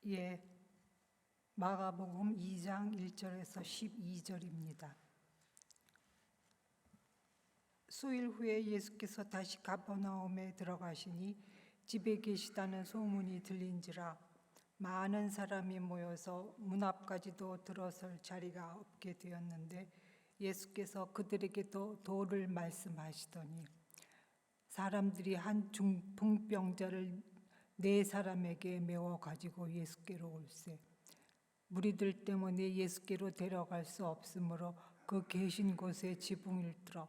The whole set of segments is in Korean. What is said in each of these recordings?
예, 마가복음 2장 1절에서 12절입니다. 수일 후에 예수께서 다시 가버나움에 들어가시니 집에 계시다는 소문이 들린지라 많은 사람이 모여서 문 앞까지도 들어설 자리가 없게 되었는데 예수께서 그들에게도 도를 말씀하시더니 사람들이 한 중풍병자를 4사람에게 메워 가지고 예수께로 올세 무리들 때문에 예수께로 데려갈 수 없으므로 그 계신 곳에 지붕을 뚫어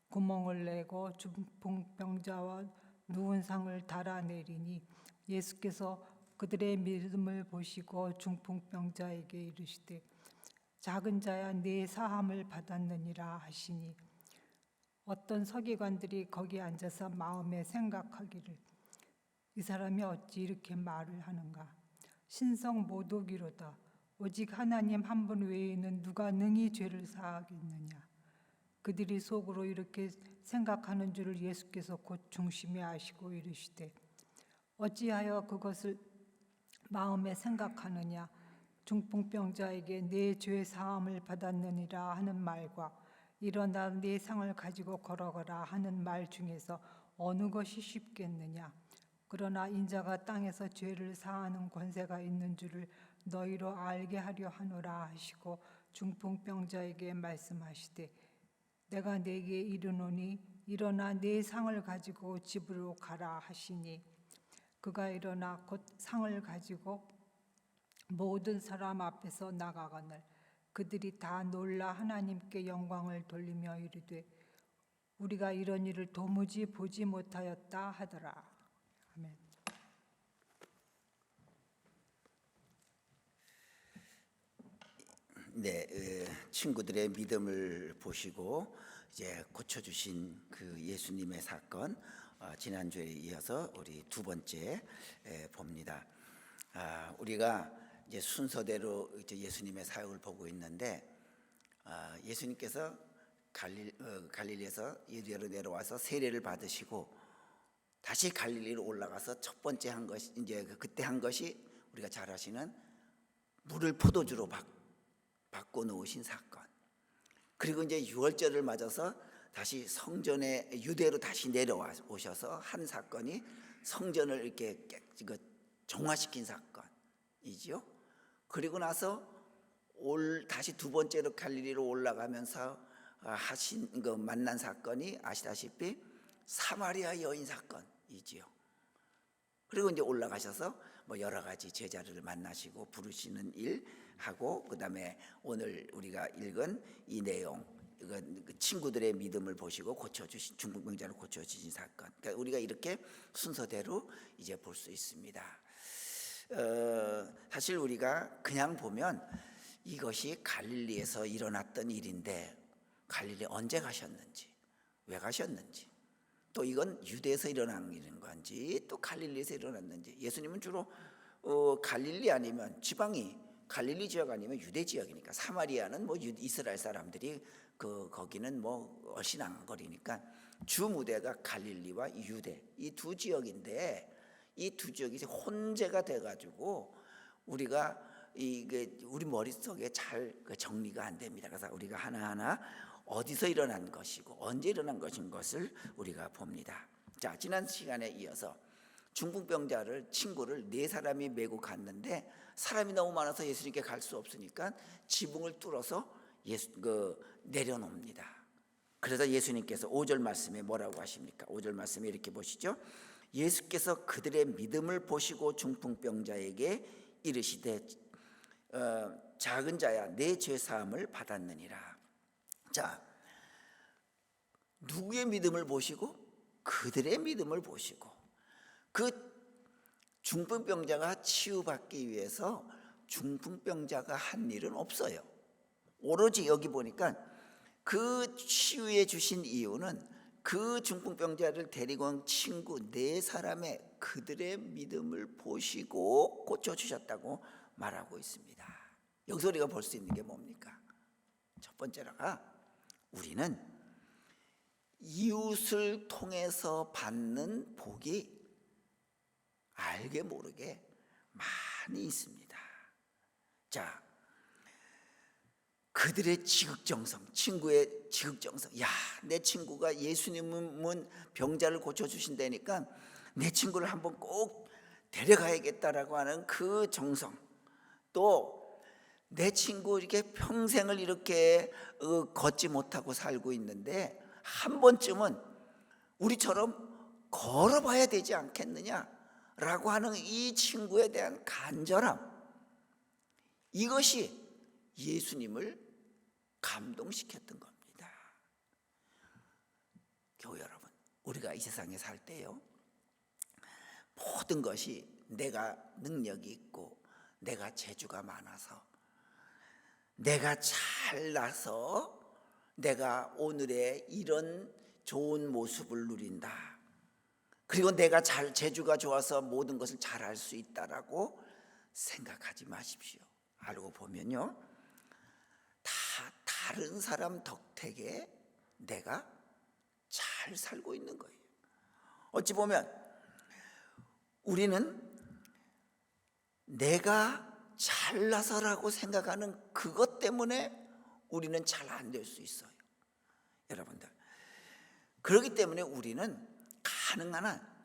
구멍을 내고 중풍병자와 누운 상을 달아내리니 예수께서 그들의 믿음을 보시고 중풍병자에게 이르시되 작은 자야 네 사함을 받았느니라 하시니 어떤 서기관들이 거기 앉아서 마음에 생각하기를 이 사람이 어찌 이렇게 말을 하는가? 신성 모독이로다. 오직 하나님 한 분 외에는 누가 능히 죄를 사하겠느냐? 그들이 속으로 이렇게 생각하는 줄을 예수께서 곧 중심에 아시고 이르시되 어찌하여 그것을 마음에 생각하느냐? 중풍병자에게 내 죄 사함을 받았느니라 하는 말과 일어나 네 상을 가지고 걸어가라 하는 말 중에서 어느 것이 쉽겠느냐? 그러나 인자가 땅에서 죄를 사하는 권세가 있는 줄을 너희로 알게 하려 하노라 하시고 중풍병자에게 말씀하시되 내가 네게 이르노니 일어나 네 상을 가지고 집으로 가라 하시니 그가 일어나 곧 상을 가지고 모든 사람 앞에서 나가거늘 그들이 다 놀라 하나님께 영광을 돌리며 이르되 우리가 이런 일을 도무지 보지 못하였다 하더라. 아멘. 네, 친구들의 믿음을 보시고 이제 고쳐주신 그 예수님의 사건, 지난주에 이어서 우리 두 번째 봅니다. 우리가 이제 순서대로 이제 예수님의 사역을 보고 있는데 예수님께서 갈릴리에서 유대로 내려와서 세례를 받으시고 다시 갈릴리로 올라가서 첫 번째 한 것이 이제 그때 한 것이 우리가 잘 아시는 물을 포도주로 바꿔 놓으신 사건. 그리고 이제 유월절을 맞아서 다시 성전에 유대로 다시 내려오셔서 한 사건이 성전을 이렇게 정화시킨 사건이지요. 그리고 나서 다시 두 번째로 갈릴리로 올라가면서 하신 그 만난 사건이 아시다시피 사마리아 여인 사건이지요. 그리고 이제 올라가셔서 뭐 여러 가지 제자들을 만나시고 부르시는 일 하고 그다음에 오늘 우리가 읽은 이 내용 이건 친구들의 믿음을 보시고 고쳐주신 중풍병자를 고쳐주신 사건. 그러니까 우리가 이렇게 순서대로 이제 볼 수 있습니다. 사실 우리가 그냥 보면 이것이 갈릴리에서 일어났던 일인데 갈릴리 언제 가셨는지 왜 가셨는지 또 이건 유대에서 일어난 일인 건지 또 갈릴리에서 일어났는지 예수님은 주로 갈릴리 아니면 지방이 갈릴리 지역 아니면 유대 지역이니까 사마리아는 뭐 이스라엘 사람들이 거기는 뭐 훨씬 안 거리니까 주 무대가 갈릴리와 유대 이 두 지역인데 이 두 지역이 이제 혼재가 돼가지고 우리가 이게 우리 머릿속에 잘 정리가 안 됩니다. 그래서 우리가 하나하나 어디서 일어난 것이고 언제 일어난 것인 것을 우리가 봅니다. 자, 지난 시간에 이어서 중풍병자를 친구를 4사람이 메고 갔는데 사람이 너무 많아서 예수님께 갈 수 없으니까 지붕을 뚫어서 내려놓습니다. 그래서 예수님께서 5절 말씀에 뭐라고 하십니까? 5절 말씀에 이렇게 보시죠. 예수께서 그들의 믿음을 보시고 중풍병자에게 이르시되 작은 자야 내 죄 사함을 받았느니라. 자, 누구의 믿음을 보시고 그들의 믿음을 보시고 그 중풍병자가 치유받기 위해서 중풍병자가 한 일은 없어요. 오로지 여기 보니까 그 치유해 주신 이유는 그 중풍병자를 데리고 온 친구 4사람의 그들의 믿음을 보시고 고쳐주셨다고 말하고 있습니다. 여기서 우리가 볼 수 있는 게 뭡니까? 첫 번째로가 우리는 이웃을 통해서 받는 복이 알게 모르게 많이 있습니다. 자, 그들의 지극정성, 친구의 지극정성. 야, 내 친구가 예수님은 병자를 고쳐주신다니까 내 친구를 한번 꼭 데려가야겠다라고 하는 그 정성. 또 내 친구 이렇게 평생을 이렇게 걷지 못하고 살고 있는데 한 번쯤은 우리처럼 걸어봐야 되지 않겠느냐라고 하는 이 친구에 대한 간절함. 이것이 예수님을 감동시켰던 겁니다. 교회 여러분, 우리가 이 세상에 살 때요, 모든 것이 내가 능력이 있고 내가 재주가 많아서 내가 잘나서 내가 오늘의 이런 좋은 모습을 누린다, 그리고 내가 재주가 좋아서 모든 것을 잘할 수 있다라고 생각하지 마십시오. 알고 보면요, 다른 사람 덕택에 내가 잘 살고 있는 거예요. 어찌 보면 우리는 내가 잘나서라고 생각하는 그것 때문에 우리는 잘 안 될 수 있어요. 여러분들, 그렇기 때문에 우리는 가능한 한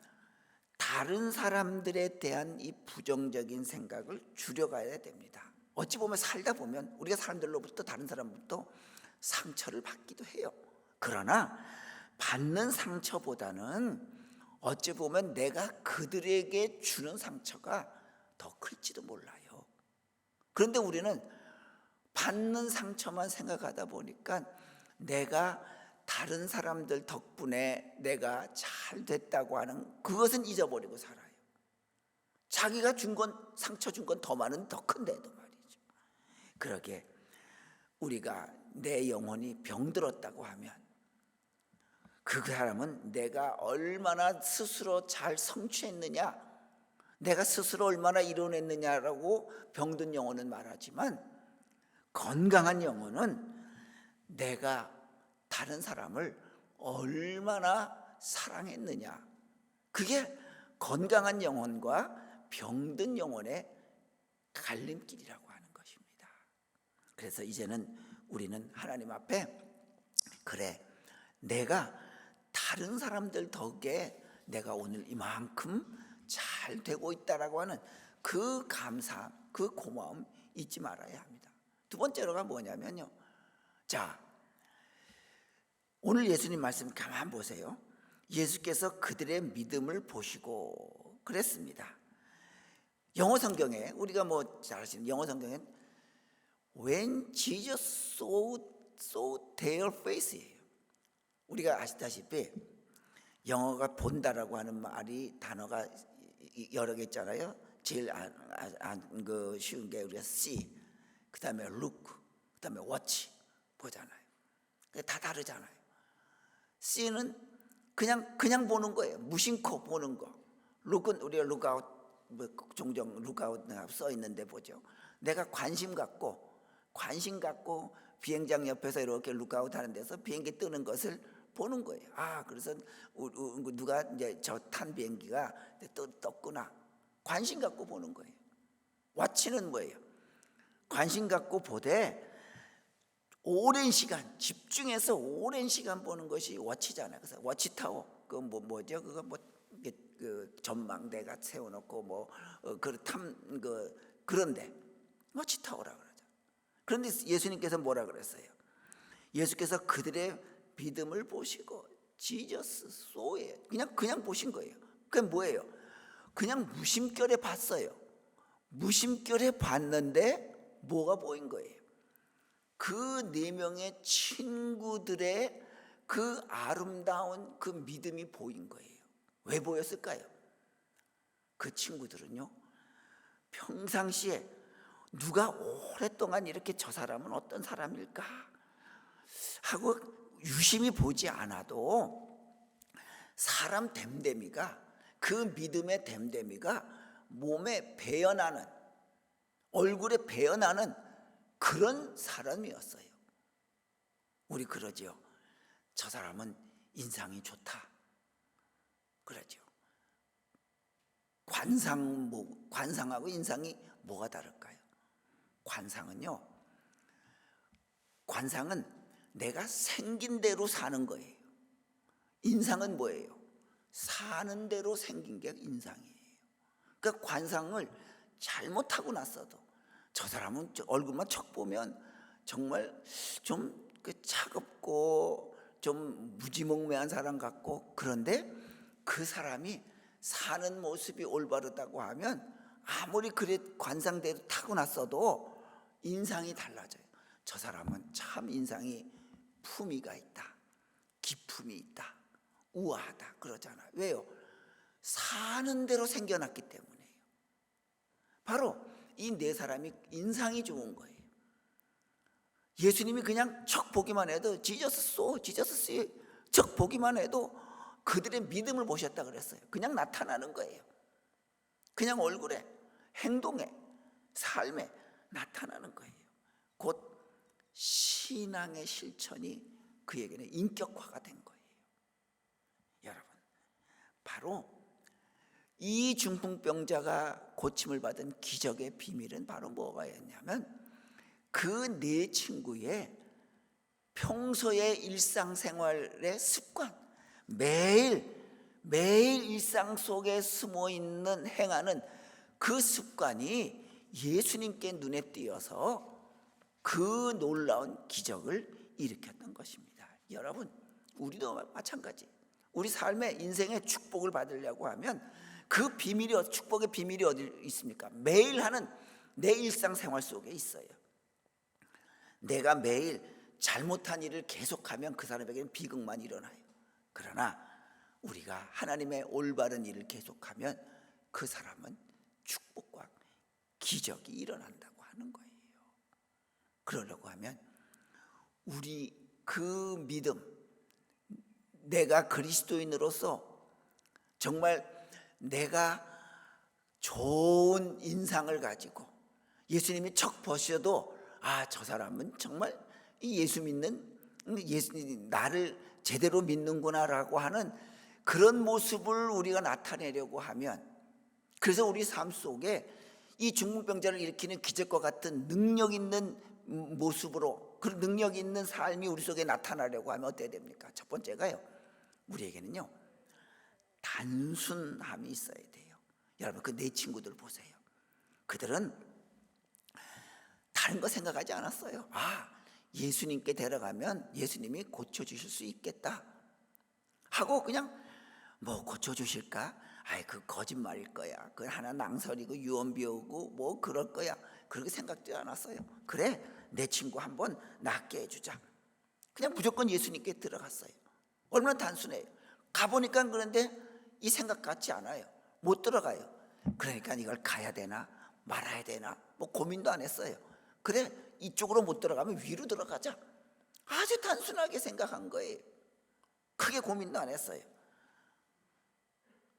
다른 사람들에 대한 이 부정적인 생각을 줄여가야 됩니다. 어찌 보면 살다 보면 우리가 사람들로부터, 다른 사람부터 상처를 받기도 해요. 그러나 받는 상처보다는 어찌 보면 내가 그들에게 주는 상처가 더 클지도 몰라요. 그런데 우리는 받는 상처만 생각하다 보니까 내가 다른 사람들 덕분에 내가 잘 됐다고 하는 그것은 잊어버리고 살아요. 자기가 준 건, 상처 준 건 더 많은, 더 큰데도 말이죠. 그러게 우리가 내 영혼이 병들었다고 하면 그 사람은 내가 얼마나 스스로 잘 성취했느냐, 내가 스스로 얼마나 이뤄냈느냐라고 병든 영혼은 말하지만, 건강한 영혼은 내가 다른 사람을 얼마나 사랑했느냐, 그게 건강한 영혼과 병든 영혼의 갈림길이라고 하는 것입니다. 그래서 이제는 우리는 하나님 앞에, 그래, 내가 다른 사람들 덕에 내가 오늘 이만큼 잘 되고 있다라고 하는 그 감사, 그 고마움 잊지 말아야 합니다. 두 번째로가 뭐냐면요, 자, 오늘 예수님 말씀 가만 보세요. 예수께서 그들의 믿음을 보시고 그랬습니다. 영어 성경에, 우리가 뭐 잘 아시는 영어 성경엔 When Jesus saw their face예요. 우리가 아시다시피 영어가 본다라고 하는 말이, 단어가 여러 개 있잖아요. 제일 그 쉬운 게 우리가 see, 그 다음에 look, 그 다음에 watch 보잖아요. 다 다르잖아요. see는 그냥 보는 거예요. 무심코 보는 거. look은 우리가 lookout, 뭐 종종 lookout 써 있는데 보죠. 내가 관심 갖고 비행장 옆에서 이렇게 lookout 하는 데서 비행기 뜨는 것을 보는 거예요. 아, 그래서 누가 이제 저 탄 비행기가 떴구나. 관심 갖고 보는 거예요. watch는 뭐예요? 관심 갖고 보되 오랜 시간, 집중해서 오랜 시간 보는 것이 워치잖아요. 그래서 워치타워, 그 뭐죠? 그거 그 전망대가 세워놓고 그런데 워치타워라 그러죠. 그런데 예수님께서 뭐라 그랬어요? 예수께서 그들의 믿음을 보시고, 지저스 소에 그냥 보신 거예요. 그게 뭐예요? 그냥 무심결에 봤어요. 무심결에 봤는데 뭐가 보인 거예요? 그 4명의 친구들의 그 아름다운 그 믿음이 보인 거예요. 왜 보였을까요? 그 친구들은요, 평상시에 누가 오랫동안 이렇게 저 사람은 어떤 사람일까 하고 유심히 보지 않아도 사람 됨됨이가, 그 믿음의 됨됨이가 몸에 배어나는, 얼굴에 배어나는 그런 사람이었어요. 우리 그러죠. 저 사람은 인상이 좋다 그러죠. 관상하고 인상이 뭐가 다를까요? 관상은 내가 생긴 대로 사는 거예요. 인상은 뭐예요? 사는 대로 생긴 게 인상이에요. 그러니까 관상을 잘못하고 났어도 저 사람은 얼굴만 척 보면 정말 좀 차갑고 좀 무지몽매한 사람 같고, 그런데 그 사람이 사는 모습이 올바르다고 하면 아무리 그래 관상대로 타고났어도 인상이 달라져요. 저 사람은 참 인상이 품위가 있다, 기품이 있다, 우아하다 그러잖아요. 왜요? 사는 대로 생겨났기 때문이에요. 바로 이 네 사람이 인상이 좋은 거예요. 예수님이 그냥 척 보기만 해도 지저스 척 보기만 해도 그들의 믿음을 보셨다 그랬어요. 그냥 나타나는 거예요. 그냥 얼굴에, 행동에, 삶에 나타나는 거예요. 곧 신앙의 실천이 그에게는 인격화가 된 거예요. 여러분, 바로 이 중풍병자가 고침을 받은 기적의 비밀은 바로 뭐가였냐면 그 네 친구의 평소의 일상생활의 습관, 매일 일상 속에 숨어있는 행하는 그 습관이 예수님께 눈에 띄어서 그 놀라운 기적을 일으켰던 것입니다. 여러분, 우리도 마찬가지. 우리 삶의 인생의 축복을 받으려고 하면 그 비밀이, 축복의 비밀이 어디 있습니까? 매일 하는 내 일상생활 속에 있어요. 내가 매일 잘못한 일을 계속하면 그 사람에게는 비극만 일어나요. 그러나 우리가 하나님의 올바른 일을 계속하면 그 사람은 축복과 기적이 일어난다고 하는 거예요. 그러려고 하면 우리 그 믿음, 내가 그리스도인으로서 정말 내가 좋은 인상을 가지고 예수님이 척 보셔도 저 사람은 정말 예수 믿는, 나를 제대로 믿는구나라고 하는 그런 모습을 우리가 나타내려고 하면, 그래서 우리 삶 속에 이 중풍병자를 일으키는 기적과 같은 능력 있는 모습으로, 그 능력 있는 삶이 우리 속에 나타나려고 하면 어때야 됩니까? 첫 번째가요, 우리에게는요 단순함이 있어야 돼요. 여러분, 그 네 친구들 보세요. 그들은 다른 거 생각하지 않았어요. 예수님께 데려가면 예수님이 고쳐주실 수 있겠다 하고 그냥 뭐 고쳐주실까? 그 거짓말일 거야. 그 하나 낭설이고 유언비어고 뭐 그럴 거야. 그렇게 생각도 않았어요. 그래, 내 친구 한번 낫게 해주자. 그냥 무조건 예수님께 들어갔어요. 얼마나 단순해요. 가보니까 그런데 이 생각 같지 않아요. 못 들어가요. 그러니까 이걸 가야 되나 말아야 되나 뭐 고민도 안 했어요. 그래, 이쪽으로 못 들어가면 위로 들어가자. 아주 단순하게 생각한 거예요. 크게 고민도 안 했어요.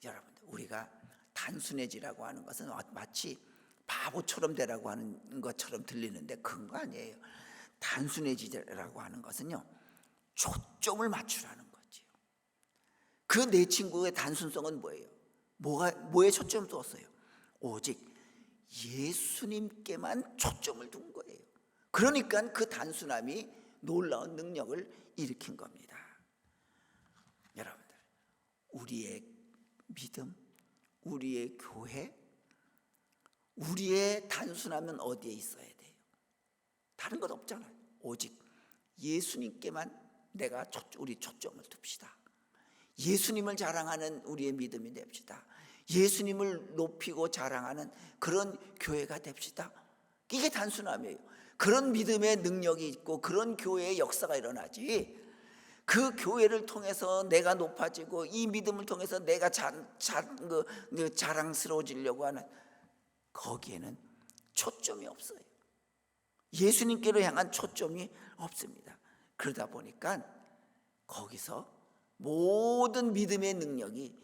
여러분들, 우리가 단순해지라고 하는 것은 마치 바보처럼 되라고 하는 것처럼 들리는데 그런 거 아니에요. 단순해지라고 하는 것은요, 초점을 맞추라는 거지요. 그 네 친구의 단순성은 뭐예요? 뭐에 초점을 두었어요? 오직 예수님께만 초점을 둔 거예요. 그러니까 그 단순함이 놀라운 능력을 일으킨 겁니다. 여러분들, 우리의 믿음, 우리의 교회, 우리의 단순함은 어디에 있어야 돼요? 다른 것 없잖아요. 오직 예수님께만 우리 초점을 둡시다. 예수님을 자랑하는 우리의 믿음이 됩시다. 예수님을 높이고 자랑하는 그런 교회가 됩시다. 이게 단순함이에요. 그런 믿음의 능력이 있고 그런 교회의 역사가 일어나지, 그 교회를 통해서 내가 높아지고 이 믿음을 통해서 내가 자랑스러워지려고 하는, 거기에는 초점이 없어요. 예수님께로 향한 초점이 없습니다. 그러다 보니까 거기서 모든 믿음의 능력이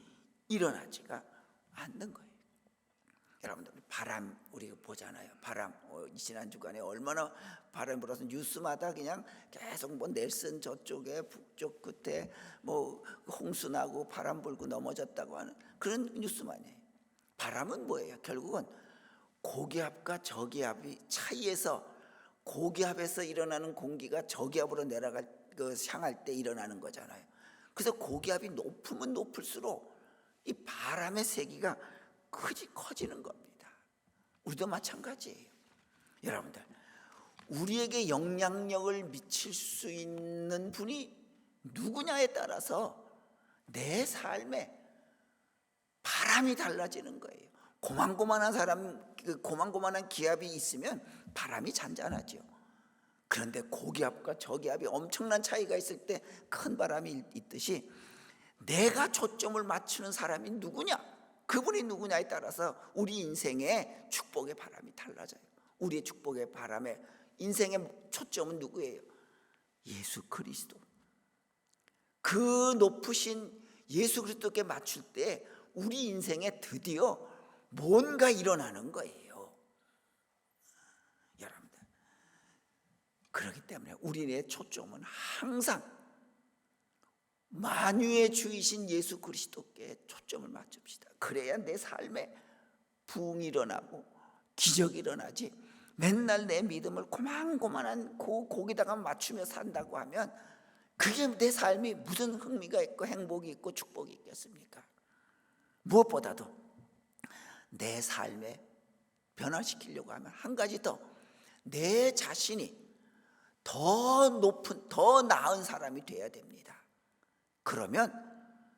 일어나지가 않는 거예요. 여러분들, 바람 우리가 보잖아요. 바람, 지난 주간에 얼마나 바람이 불어서 뉴스마다 그냥 계속 뭐 넬슨 저쪽에 북쪽 끝에 뭐 홍수 나고 바람 불고 넘어졌다고 하는 그런 뉴스만이에요. 바람은 뭐예요? 결국은 고기압과 저기압이 차이에서, 고기압에서 일어나는 공기가 저기압으로 내려갈 향할 때 일어나는 거잖아요. 그래서 고기압이 높으면 높을수록 이 바람의 세기가 커지는 겁니다. 우리도 마찬가지예요. 여러분들, 우리에게 영향력을 미칠 수 있는 분이 누구냐에 따라서 내 삶에 바람이 달라지는 거예요. 고만고만한 사람, 고만고만한 기압이 있으면 바람이 잔잔하죠. 그런데 고기압과 저기압이 엄청난 차이가 있을 때 큰 바람이 있듯이, 내가 초점을 맞추는 사람이 누구냐, 그분이 누구냐에 따라서 우리 인생의 축복의 바람이 달라져요. 우리의 축복의 바람에 인생의 초점은 누구예요? 예수 그리스도. 그 높으신 예수 그리스도께 맞출 때 우리 인생에 드디어 뭔가 일어나는 거예요. 여러분들, 그렇기 때문에 우리의 초점은 항상 만유의 주이신 예수 그리스도께 초점을 맞춥시다. 그래야 내 삶에 부흥이 일어나고 기적이 일어나지, 맨날 내 믿음을 고만고만한 고기다가 맞추며 산다고 하면 그게 내 삶이 무슨 흥미가 있고 행복이 있고 축복이 있겠습니까? 무엇보다도 내 삶에 변화시키려고 하면 한 가지 더, 내 자신이 더 높은, 더 나은 사람이 돼야 됩니다. 그러면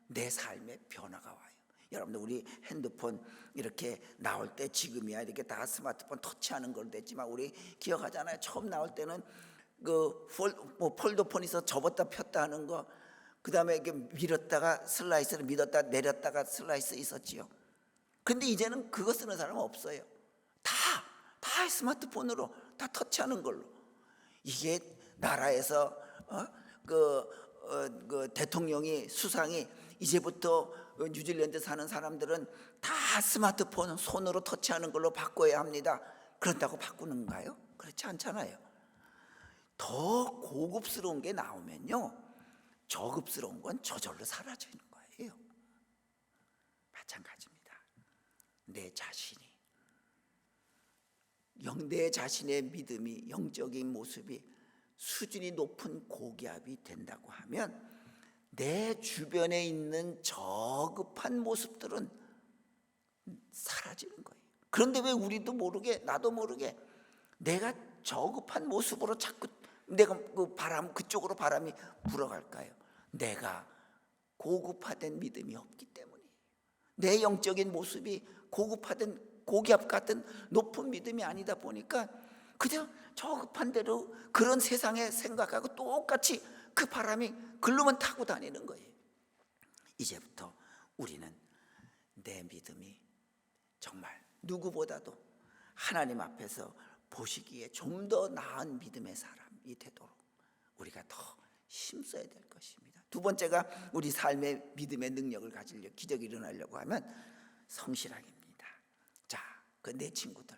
내 삶에 변화가 와요. 여러분들, 우리 핸드폰 이렇게 나올 때 지금이야 이렇게 다 스마트폰 터치하는 걸로 됐지만, 우리 기억하잖아요. 처음 나올 때는 그 폴더폰이 있어 접었다 폈다 하는 거, 그 다음에 이렇게 밀었다가 슬라이스를 밀었다 내렸다가 슬라이스 있었지요. 근데 이제는 그거 쓰는 사람은 없어요. 다 스마트폰으로 다 터치하는 걸로. 이게 나라에서 그 대통령이, 수상이 이제부터 뉴질랜드 사는 사람들은 다 스마트폰 손으로 터치하는 걸로 바꿔야 합니다. 그런다고 바꾸는가요? 그렇지 않잖아요. 더 고급스러운 게 나오면요, 저급스러운 건 저절로 사라지는 거예요. 마찬가지입니다. 내 자신의 믿음이, 영적인 모습이 수준이 높은 고기압이 된다고 하면 내 주변에 있는 저급한 모습들은 사라지는 거예요. 그런데 왜 우리도 모르게, 나도 모르게 내가 저급한 모습으로 자꾸 내가 그쪽으로 바람이 불어갈까요? 내가 고급화된 믿음이 없기 때문이에요. 내 영적인 모습이 고급화된 고기압 같은 높은 믿음이 아니다 보니까 그냥 저급한 대로 그런 세상에 생각하고 똑같이 그 바람이 글로만 타고 다니는 거예요. 이제부터 우리는 내 믿음이 정말 누구보다도 하나님 앞에서 보시기에 좀 더 나은 믿음의 사람이 되도록 우리가 더 힘써야 될 것입니다. 두 번째가, 우리 삶의 믿음의 능력을 가지려고, 기적이 일어나려고 하면 성실함입니다. 자, 그 내 친구들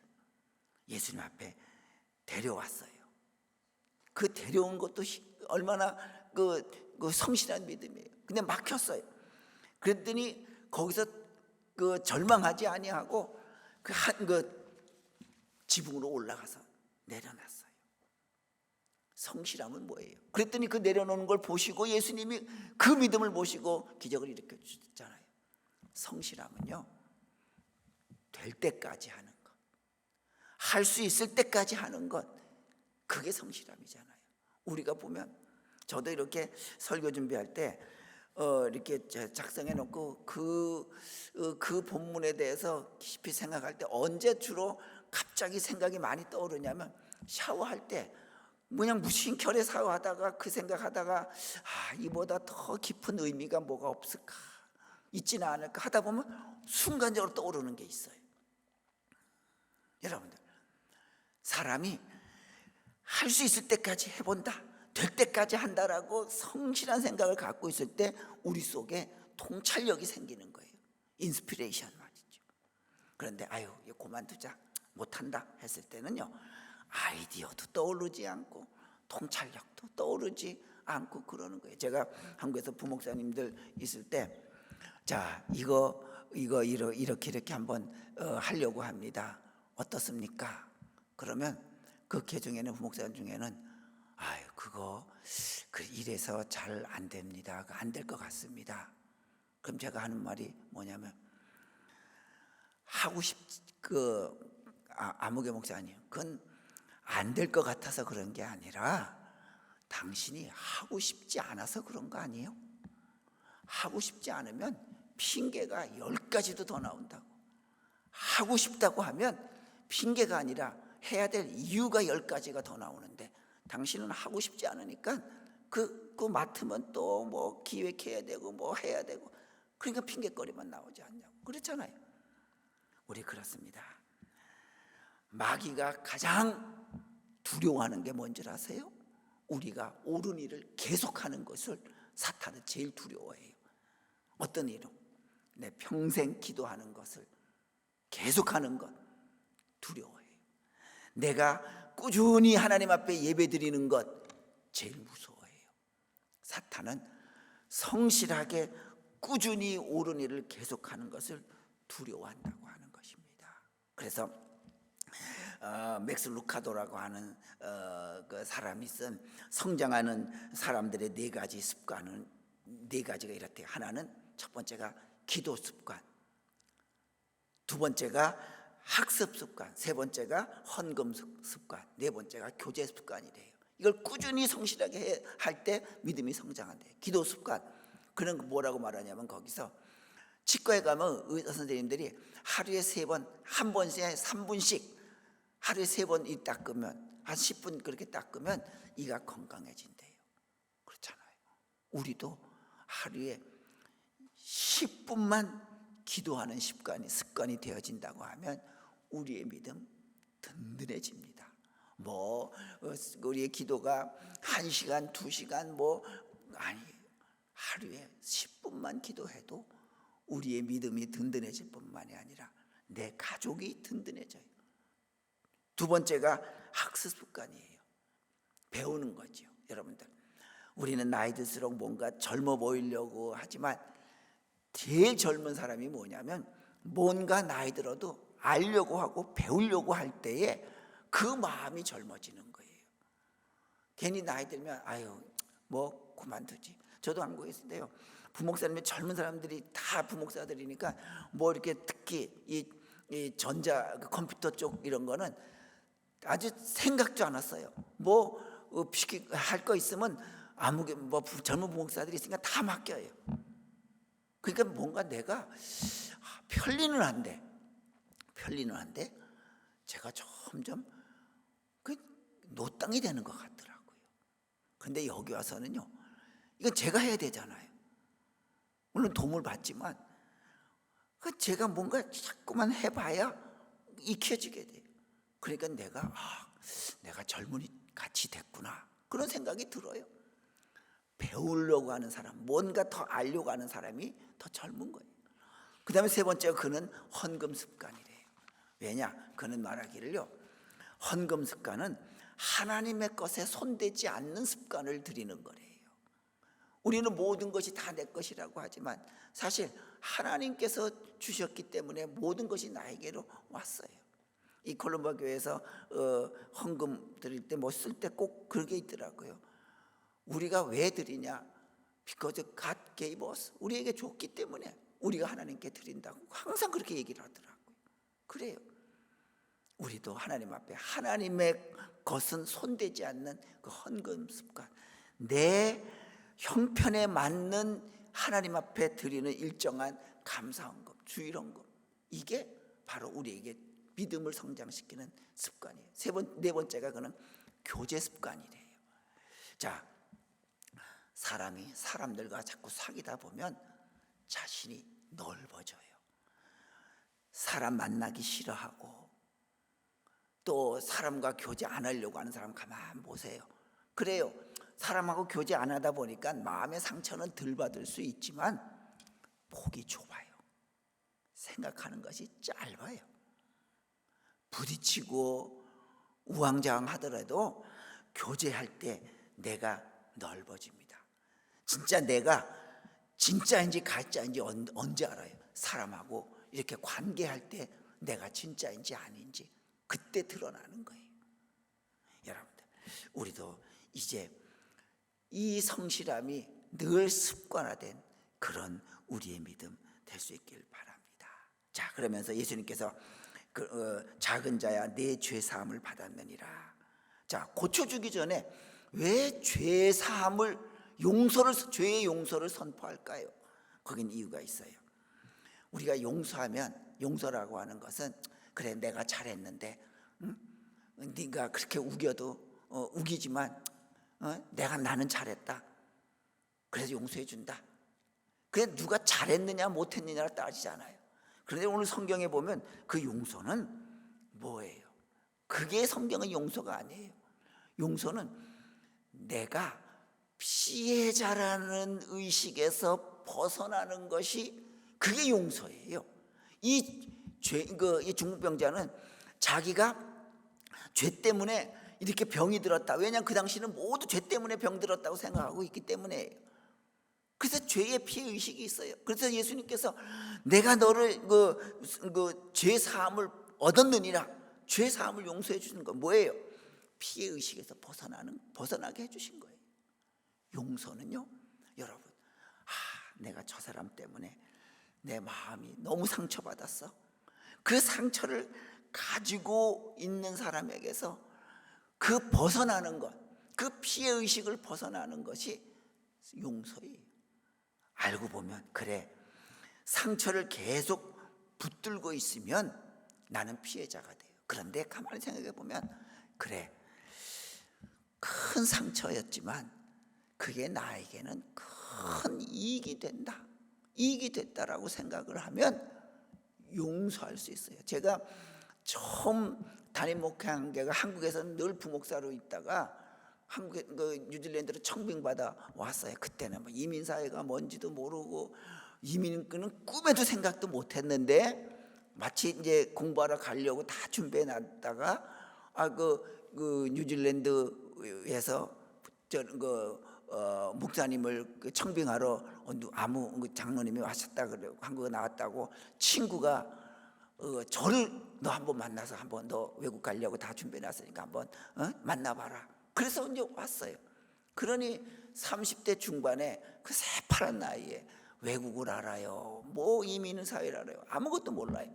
예수님 앞에 데려왔어요. 그 데려온 것도 얼마나 그 성실한 믿음이에요. 근데 막혔어요. 그랬더니 거기서 그 절망하지 아니하고 그 지붕으로 올라가서 내려놨어요. 성실함은 뭐예요? 그랬더니 그 내려놓는 걸 보시고 예수님이 그 믿음을 보시고 기적을 일으켜 주셨잖아요. 성실함은요, 될 때까지 하는 것, 할 수 있을 때까지 하는 것, 그게 성실함이잖아요. 우리가 보면, 저도 이렇게 설교 준비할 때 이렇게 작성해 놓고 그 본문에 대해서 깊이 생각할 때 언제 주로 갑자기 생각이 많이 떠오르냐면, 샤워할 때 그냥 무심결에 샤워하다가 그 생각하다가 이보다 더 깊은 의미가 뭐가 없을까, 있지는 않을까 하다 보면 순간적으로 떠오르는 게 있어요. 여러분들, 사람이 할 수 있을 때까지 해본다, 될 때까지 한다라고 성실한 생각을 갖고 있을 때 우리 속에 통찰력이 생기는 거예요. 인스피레이션 말이죠. 그런데 이거 그만두자, 못한다 했을 때는요, 아이디어도 떠오르지 않고 통찰력도 떠오르지 않고 그러는 거예요. 제가 한국에서 부목사님들 있을 때, 자, 이거 이렇게 한번 하려고 합니다. 어떻습니까? 그러면 그 개중에는 부목사님 중에는 아유 그거 이래서 잘 안 됩니다. 안 될 것 같습니다. 그럼 제가 하는 말이 뭐냐면 하고 아무개 목사님 그건 안 될 것 같아서 그런 게 아니라 당신이 하고 싶지 않아서 그런 거 아니에요? 하고 싶지 않으면 핑계가 10가지도 더 나온다고. 하고 싶다고 하면 핑계가 아니라 해야 될 이유가 10가지가 더 나오는데 당신은 하고 싶지 않으니까 그 맡으면 또 뭐 기획해야 되고 뭐 해야 되고 그러니까 핑계거리만 나오지 않냐고. 그렇잖아요. 우리 그렇습니다. 마귀가 가장 두려워하는 게 뭔지 아세요? 우리가 옳은 일을 계속하는 것을 사탄은 제일 두려워해요. 어떤 일로? 내 평생 기도하는 것을 계속하는 것 두려워해요. 내가 꾸준히 하나님 앞에 예배드리는 것 제일 무서워해요. 사탄은 성실하게 꾸준히 옳은 일을 계속하는 것을 두려워한다고 하는 것입니다. 그래서 맥스 루카도라고 하는 그 사람이 쓴 성장하는 사람들의 4가지 습관은 4가지가 이렇대요. 하나는 첫 번째가 기도 습관, 두 번째가 학습 습관, 세 번째가 헌금 습관, 네 번째가 교제 습관이래요. 이걸 꾸준히 성실하게 할 때 믿음이 성장한대요. 기도 습관, 그런 거 뭐라고 말하냐면 거기서 치과에 가면 의사 선생님들이 하루에 3번, 한 번에 3분씩 하루에 3번 닦으면 한 10분 그렇게 닦으면 이가 건강해진대요. 그렇잖아요. 우리도 하루에 10분만 기도하는 습관이 되어진다고 하면 우리의 믿음 든든해집니다. 뭐 우리의 기도가 1시간, 2시간 아니 하루에 10분만 기도해도 우리의 믿음이 든든해질 뿐만이 아니라 내 가족이 든든해져요. 두 번째가 학습 습관이에요. 배우는 거죠. 여러분들 우리는 나이 들수록 뭔가 젊어 보이려고 하지만 제일 젊은 사람이 뭐냐면 뭔가 나이 들어도 알려고 하고 배우려고 할 때에 그 마음이 젊어지는 거예요. 괜히 나이 들면 아유 뭐 그만두지. 저도 한국에 있을 때요, 부목사님의 젊은 사람들이 다 부목사들이니까 뭐 이렇게 특히 이 전자 컴퓨터 쪽 이런 거는 아주 생각도 안 왔어요. 뭐 할 거 있으면 아무게 뭐 젊은 부목사들이 있으니까 다 맡겨요. 그러니까 뭔가 내가 편리는 한데 제가 점점 그 노땅이 되는 것 같더라고요. 그런데 여기 와서는요, 이건 제가 해야 되잖아요. 물론 도움을 받지만 제가 뭔가 자꾸만 해봐야 익혀지게 돼요. 그러니까 내가 젊은이 같이 됐구나 그런 생각이 들어요. 배우려고 하는 사람, 뭔가 더 알려고 하는 사람이 더 젊은 거예요. 그 다음에 세 번째가 그는 헌금 습관이래요. 왜냐? 그는 말하기를요, 헌금 습관은 하나님의 것에 손대지 않는 습관을 들이는 거래요. 우리는 모든 것이 다 내 것이라고 하지만 사실 하나님께서 주셨기 때문에 모든 것이 나에게로 왔어요. 이 콜롬바 교회에서 헌금 드릴 때 뭐 쓸 때 꼭 그게 있더라고요. 우리가 왜 드리냐? Because God gave us. 우리에게 줬기 때문에 우리가 하나님께 드린다고 항상 그렇게 얘기를 하더라고요. 그래요. 우리도 하나님 앞에 하나님의 것은 손대지 않는 그 헌금 습관, 내 형편에 맞는 하나님 앞에 드리는 일정한 감사헌금, 주일헌금, 이게 바로 우리에게 믿음을 성장시키는 습관이에요. 네 번째가 그는 교제 습관이래요. 자, 사람이 사람들과 자꾸 사귀다 보면 자신이 넓어져요. 사람 만나기 싫어하고 또 사람과 교제 안 하려고 하는 사람 가만 보세요. 그래요. 사람하고 교제 안 하다 보니까 마음의 상처는 덜 받을 수 있지만 폭이 좁아요. 생각하는 것이 짧아요. 부딪히고 우왕좌왕하더라도 교제할 때 내가 넓어집니다. 진짜 내가 진짜인지 가짜인지 언제 알아요? 사람하고 이렇게 관계할 때 내가 진짜인지 아닌지 그때 드러나는 거예요. 여러분들, 우리도 이제 이 성실함이 늘 습관화된 그런 우리의 믿음 될 수 있길 바랍니다. 자, 그러면서 예수님께서 작은 자야 내 죄 사함을 받았느니라. 자, 고쳐주기 전에 왜 죄 사함을 죄의 용서를 선포할까요? 거긴 이유가 있어요. 우리가 용서라고 하는 것은, 그래 내가 잘했는데 네가 그렇게 우기지만 나는 잘했다, 그래서 용서해 준다. 그래 누가 잘했느냐 못했느냐를 따지잖아요. 그런데 오늘 성경에 보면 그 용서는 뭐예요? 그게 성경의 용서가 아니에요. 용서는 내가 피해자라는 의식에서 벗어나는 것이 그게 용서예요. 이 중풍병자는 자기가 죄 때문에 이렇게 병이 들었다. 왜냐하면 그 당시는 모두 죄 때문에 병 들었다고 생각하고 있기 때문에. 그래서 죄의 피해 의식이 있어요. 그래서 예수님께서 내가 너를 죄 사함을 얻었느니라, 죄 사함을 용서해 주는 건 뭐예요? 피해 의식에서 벗어나게 해주신 거예요. 용서는요, 여러분, 내가 저 사람 때문에 내 마음이 너무 상처받았어. 그 상처를 가지고 있는 사람에게서 벗어나는 것, 그 피해 의식을 벗어나는 것이 용서예요. 알고 보면 그래, 상처를 계속 붙들고 있으면 나는 피해자가 돼요. 그런데 가만히 생각해 보면 그래, 큰 상처였지만 그게 나에게는 큰 이익이 됐다라고 생각을 하면 용서할 수 있어요. 제가 처음 담임 목회한 게가 한국에서는 늘 부목사로 있다가 한국에 뉴질랜드로 청빙받아 왔어요. 그때는 뭐 이민사회가 뭔지도 모르고 이민은 꿈에도 생각도 못했는데 마치 이제 공부하러 가려고 다 준비해 놨다가 뉴질랜드에서 목사님을 청빙하러 아무 장로님이 왔었다 그래고 한국에 나왔다고 친구가 저를 너 한번 만나서 한번 너 외국 가려고 다 준비해 놨으니까 한번 만나봐라. 그래서 이제 왔어요. 그러니 30대 중반에 그 새파란 나이에 외국을 알아요, 뭐 이민 사회를 알아요, 아무것도 몰라요.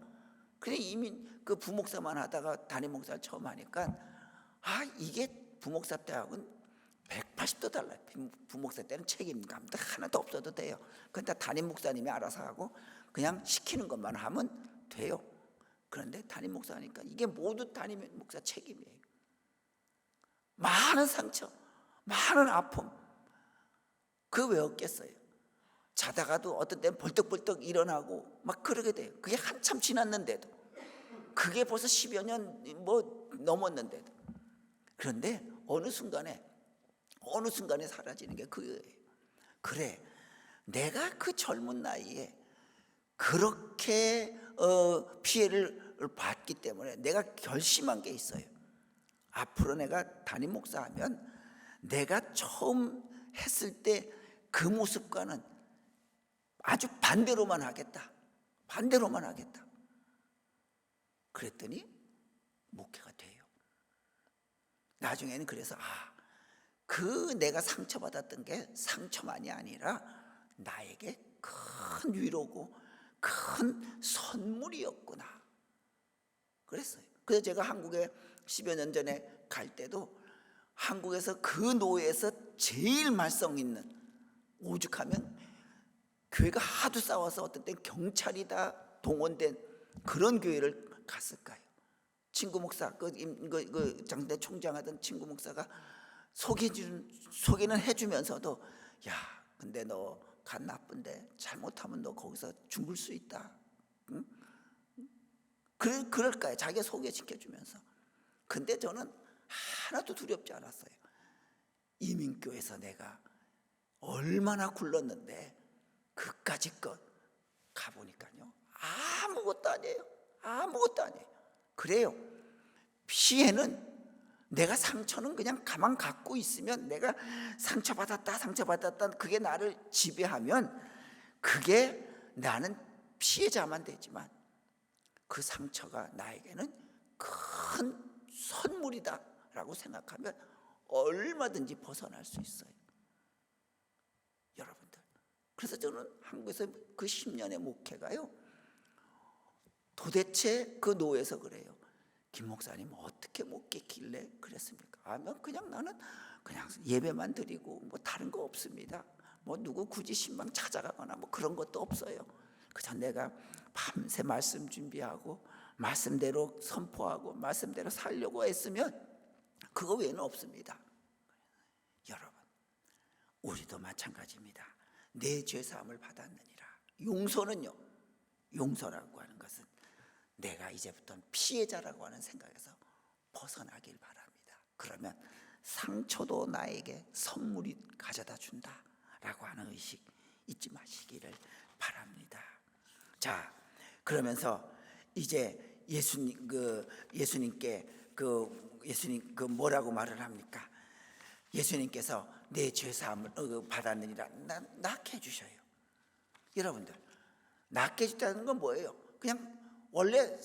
그냥 그 부목사만 하다가 담임 목사를 처음 하니까 이게 부목사 때하고는 180도 달라요. 부목사 때는 책임감도 하나도 없어도 돼요. 그러니까 담임 목사님이 알아서 하고 그냥 시키는 것만 하면 돼요. 그런데 담임 목사 하니까 이게 모두 담임 목사 책임이에요. 많은 상처, 많은 아픔, 왜 없겠어요? 자다가도 어떤 때는 벌떡벌떡 일어나고 막 그러게 돼요. 그게 한참 지났는데도, 그게 벌써 10여 년 넘었는데도. 그런데 어느 순간에 사라지는 게 그거예요. 그래, 내가 그 젊은 나이에 그렇게 피해를 받기 때문에 내가 결심한 게 있어요. 앞으로 내가 담임 목사하면 내가 처음 했을 때 그 모습과는 아주 반대로만 하겠다. 그랬더니 목회가 돼요. 나중에는 그래서 내가 상처받았던 게 상처만이 아니라 나에게 큰 위로고 큰 선물이었구나 그랬어요. 그래서 제가 한국에 10여 년 전에 갈 때도 한국에서 그 노예에서 제일 말썽 있는, 오죽하면 교회가 하도 싸워서 어떤 땐 경찰이 다 동원된 그런 교회를 갔을까요? 친구 목사, 장대 총장하던 친구 목사가 소개는 해주면서도 근데 너 간 나쁜데 잘못하면 너 거기서 죽을 수 있다. 응? 그럴까요? 자기가 소개시켜주면서. 근데 저는 하나도 두렵지 않았어요. 이민교에서 내가 얼마나 굴렀는데 그까짓 것 가보니까요, 아무것도 아니에요. 그래요. 피해는, 내가 상처는 그냥 가만 갖고 있으면, 내가 상처받았다 그게 나를 지배하면 그게 나는 피해자만 되지만 그 상처가 나에게는 큰 선물이다라고 생각하면 얼마든지 벗어날 수 있어요, 여러분들. 그래서 저는 한국에서 그 10년의 목회가요, 도대체 그 노예에서 그래요. 김 목사님 어떻게 목회길래 그랬습니까? 그냥 나는 그냥 예배만 드리고 뭐 다른 거 없습니다. 뭐 누구 굳이 신방 찾아가거나 뭐 그런 것도 없어요. 그저 내가 밤새 말씀 준비하고 말씀대로 선포하고 말씀대로 살려고 했으면 그거 외에는 없습니다. 여러분, 우리도 마찬가지입니다. 내 죄사함을 받았느니라. 용서는요, 용서라고 하는 것은 내가 이제부터는 피해자라고 하는 생각에서 벗어나길 바랍니다. 그러면 상처도 나에게 선물이 가져다 준다라고 하는 의식 잊지 마시기를 바랍니다. 자, 그러면서 이제 예수님께 뭐라고 말을 합니까? 예수님께서 내 죄사함을 받았느니라 낫게 해주셔요. 여러분들, 낫게 해주다는 건 뭐예요? 그냥 원래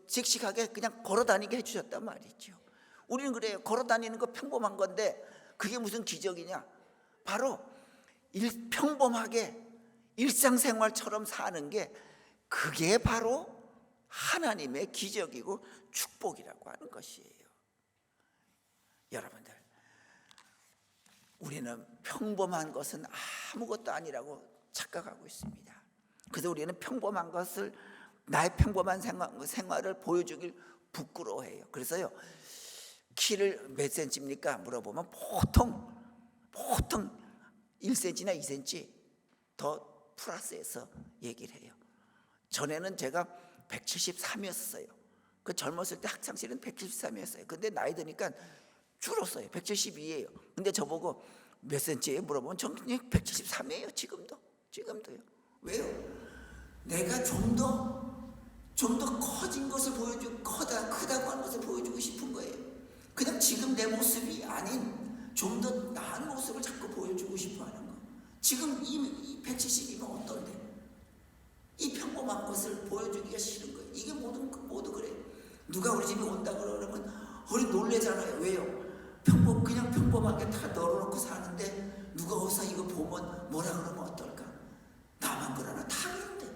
씩씩하게 그냥 걸어다니게 해주셨단 말이죠. 우리는 그래요. 걸어다니는 거 평범한 건데 그게 무슨 기적이냐? 바로 평범하게 일상생활처럼 사는 게 그게 바로 하나님의 기적이고 축복이라고 하는 것이에요. 여러분들, 우리는 평범한 것은 아무것도 아니라고 착각하고 있습니다. 그래서 우리는 평범한 것을, 나의 평범한 생활을 보여주길 부끄러워해요. 그래서요, 키를 몇 센치입니까? 물어보면 보통 1cm나 2cm 더 플러스해서 얘기를 해요. 전에는 제가 173이었어요. 그 젊었을 때 학창시절은 173이었어요. 근데 나이 드니까 줄었어요. 172예요. 근데 저보고 몇 센치예요? 물어보면 저는 173이에요. 지금도요. 왜요? 내가 좀 더 커진 것을 보여주고 크다고 하는 것을 보여주고 싶은 거예요. 그냥 지금 내 모습이 아닌 좀 더 나은 모습을 자꾸 보여주고 싶어 하는 거. 지금 이 170이면 어떤데? 이 평범한 것을 보여주기가 싫은 거예요. 이게 모두 그래요. 누가 우리 집에 온다 그러면 우리 놀래잖아요. 왜요? 그냥 평범하게 다 널어놓고 사는데 누가 와서 이거 보면 뭐라 그러면 어떨까? 나만 그러나 다 그런데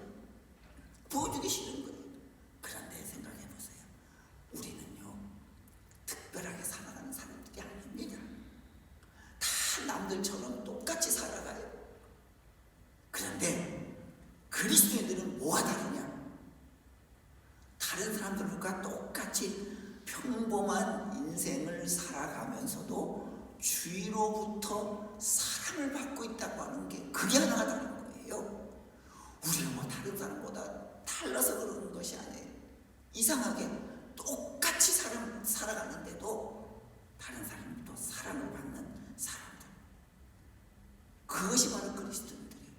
보여주기 싫은 거예요. 그런데 생각해 보세요. 우리는요, 특별하게 살아가는 사람들이 아닙니다. 다 남들처럼 똑같이 살아가요. 그런데 그리스도인들은 뭐가 다르냐? 다른 사람들과 똑같이 평범한 인생을 살아가면서도 주위로부터 사랑을 받고 있다고 하는 게 그게 하나가 다른 거예요. 우리는 뭐 다른 사람보다 달라서 그러는 것이 아니에요. 이상하게 똑같이 살아가는데도 다른 사람도 사랑을 받는 사람들, 그것이 바로 그리스도인들이에요.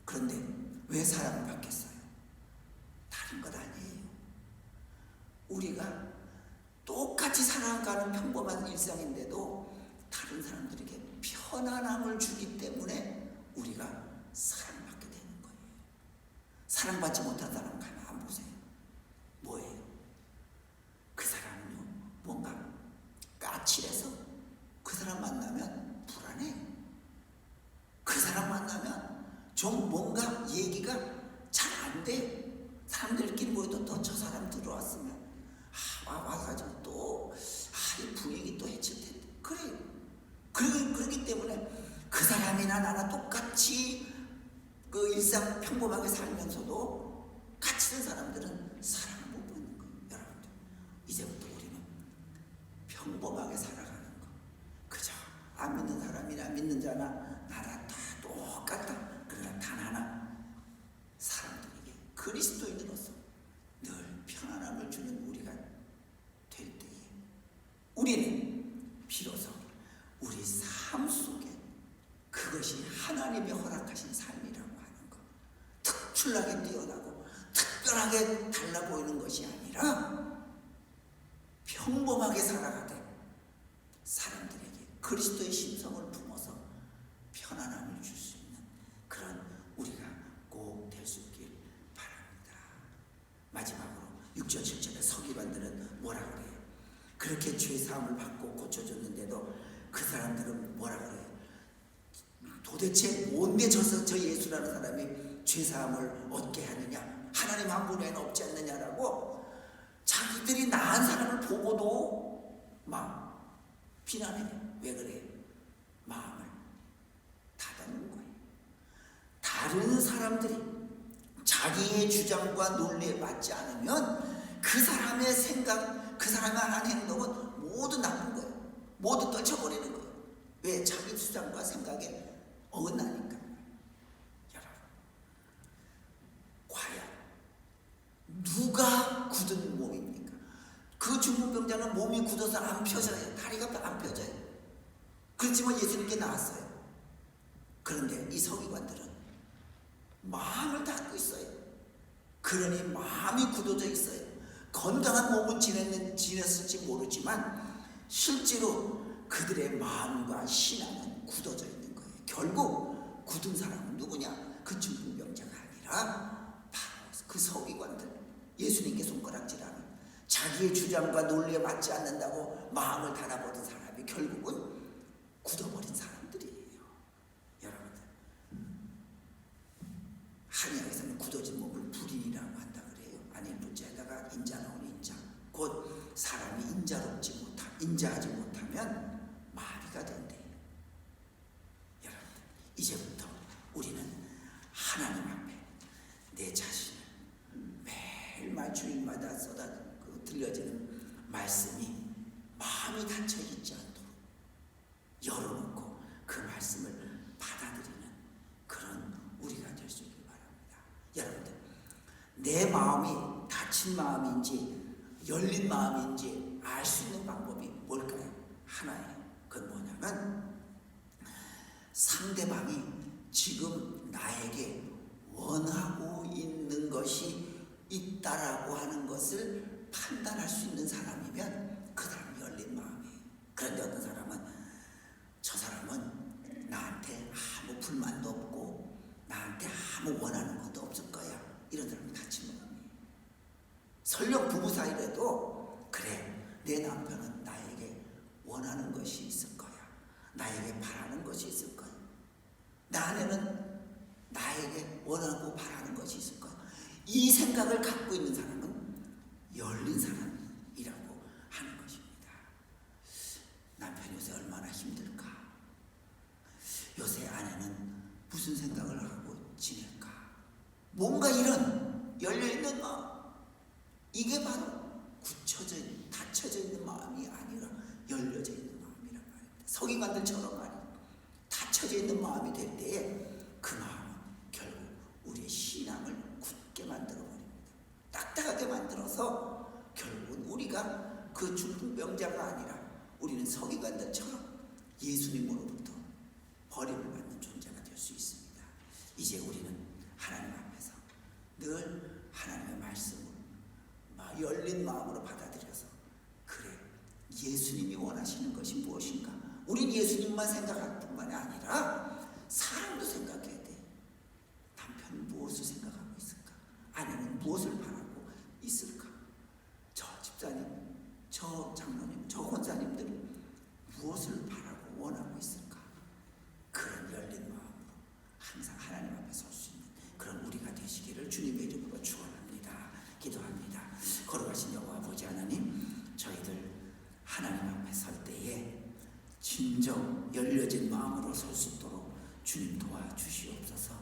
그런데 왜 사랑을 받겠어요? 다른 것 아니에요. 우리가 똑같이 살아가는 평범한 일상인데도 다른 사람들에게 편안함을 주기 때문에 우리가 사랑받게 되는 거예요. 사랑받지 못한 사람 가만 보세요. 뭐예요? 그 사람은요, 뭔가 까칠해서 그 사람 만나면 불안해. 그 사람 만나면 좀 뭔가 얘기가 잘 안 돼. 사람들끼리 모여도 또 저 사람 들어왔으면 와가지고 또 이 분위기 또 해칠 텐데. 그래요. 그렇기 때문에 그 사람이나 나나 똑같이 그 일상 평범하게 살면서도 같이 산 사람들은 사랑을 못 받는 거예요. 여러분들, 이제부터 우리는 평범하게 살아가는 거. 그저 안 믿는 사람이나 믿는 자나 나나 다 똑같다. 그러나 단 하나, 사람들에게 그리스도인으로서 늘 편안함을 주는 우리가 될 때에 우리는 비로소 우리 삶 속에 그것이 하나님이 허락하신 삶이라고 하는 것, 특출나게 뛰어나고 특별하게 달라 보이는 것이 아니라 평범하게 살아가되 사람들에게 그리스도의 심성을 품어서 편안함을 줄 수 있는 그런 우리가 꼭 될 수 있길 바랍니다. 그렇게 죄 사함을 받고 고쳐줬는데도 그 사람들은 뭐라 그래요? 도대체 뭔데 저 예수라는 사람이 죄 사함을 얻게 하느냐? 하나님 한 분 외에는 없지 않느냐라고 자기들이 나은 사람을 보고도 막 비난해요. 왜 그래요? 마음을 닫아놓은 거예요. 다른 사람들이 자기의 주장과 논리에 맞지 않으면 그 사람의 생각, 그 사람의 하는 행동은 모두 나쁜 거예요. 모두 떨쳐버리는 거예요. 왜? 자기 주장과 생각에 어긋나니까. 여러분, 과연 누가 굳은 몸입니까? 그 중풍병자는 몸이 굳어서 안 펴져요. 다리가 안 펴져요. 그렇지만 예수님께 나왔어요. 그런데 이 서기관들은 마음을 닫고 있어요. 그러니 마음이 굳어져 있어요. 건강한 몸은 지냈을지 모르지만 실제로 그들의 마음과 신앙은 굳어져 있는 거예요. 결국 굳은 사람은 누구냐? 그 중풍병자가 아니라 바로 그 서기관들, 예수님께 손가락질하는, 자기의 주장과 논리에 맞지 않는다고 마음을 닫아버린 사람이 결국은 굳어버린 사람들이에요. 여러분들, 한의학에서는 굳어진 몸을 불인이라고 한다 그래요. 아니, 부자에다가 인자 나온 인자, 곧 사람이 인자하지 못하면 마비가 된대요. 여러분들, 이제부터 우리는 하나님 앞에 내 자신을 매일마다 주일마다 들려지는 말씀이 마음이 닫혀 있지 않도록 열어놓고 그 말씀을 받아들이는 그런 우리가 될 수 있길 바랍니다. 여러분들, 내 마음이 닫힌 마음인지 열린 마음인지 알 수 있는 방법이 뭘까요? 하나예요. 그건 뭐냐면 상대방이 지금 나에게 원하고 있는 것이 있다라고 하는 것을 판단할 수 있는 사람이면 그 사람이 열린 마음이에요. 그런데 어떤 사람은 저 사람은 나한테 아무 불만도 없고 나한테 아무 원하는 것도 없을 거야. 이런 사람이 닫힌 마음이에요. 설령 부부 사이라도 그래, 내 남편은 나에게 원하는 것이 있을 거야. 나에게 바라는 것이 있을 거야. 내 아내는 나에게 원하고 바라는 것이 있을 거야. 이 생각을 갖고 있는 사람은 열린 사람이라고 하는 것입니다. 남편이 요새 얼마나 힘들까? 요새 아내는 무슨 생각을 하고 지낼까? 뭔가 이런 열려있는 마음, 이게 바로 닫혀져 있는 마음이 아니라 열려져 있는 마음이란 말입니다. 서기관들처럼 말이에요. 닫혀져 있는 마음이 될 때에 그 마음은 결국 우리의 신앙을 굳게 만들어 버립니다. 딱딱하게 만들어서 결국은 우리가 그 중풍병자가 아니라 우리는 서기관들처럼 예수님으로부터 버림을 받는 존재가 될 수 있습니다. 이제 우리는 하나님 앞에서 늘 하나님의 말씀을 열린 마음으로 받아들여서, 그래, 예수님이 원하시는 것이 무엇인가? 우린 예수님만 생각할 뿐만이 아니라 사람도 생각해야 돼. 남편은 무엇을 생각하고 있을까? 아내는 무엇을 바라고 있을까? 저 집사님, 저 장로님, 저 권사님들은 무엇을 바라고 원하고 있을까? 그런 열린 마음으로 항상 하나님 앞에 설 수 있는 그런 우리가 되시기를 주님의 이름으로 축원합니다. 기도합니다. 거룩하신 여호와 아버지 하나님, 저희들 하나님 앞에 설 때에 진정 열려진 마음으로 설 수 있도록 주님 도와주시옵소서.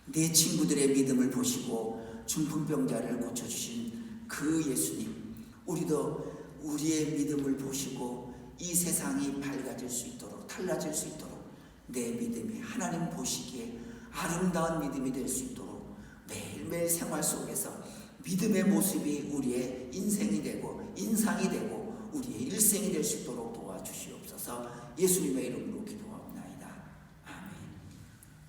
내 친구들의 믿음을 보시고 중풍병자를 고쳐주신 그 예수님, 우리도 우리의 믿음을 보시고 이 세상이 밝아질 수 있도록, 달라질 수 있도록 내 믿음이 하나님 보시기에 아름다운 믿음이 될 수 있도록 매일매일 생활 속에서 믿음의 모습이 우리의 인생이 되고 인상이 되고 우리의 일생이 될 수 있도록 도와주시옵소서. 예수님의 이름으로 기도합니다.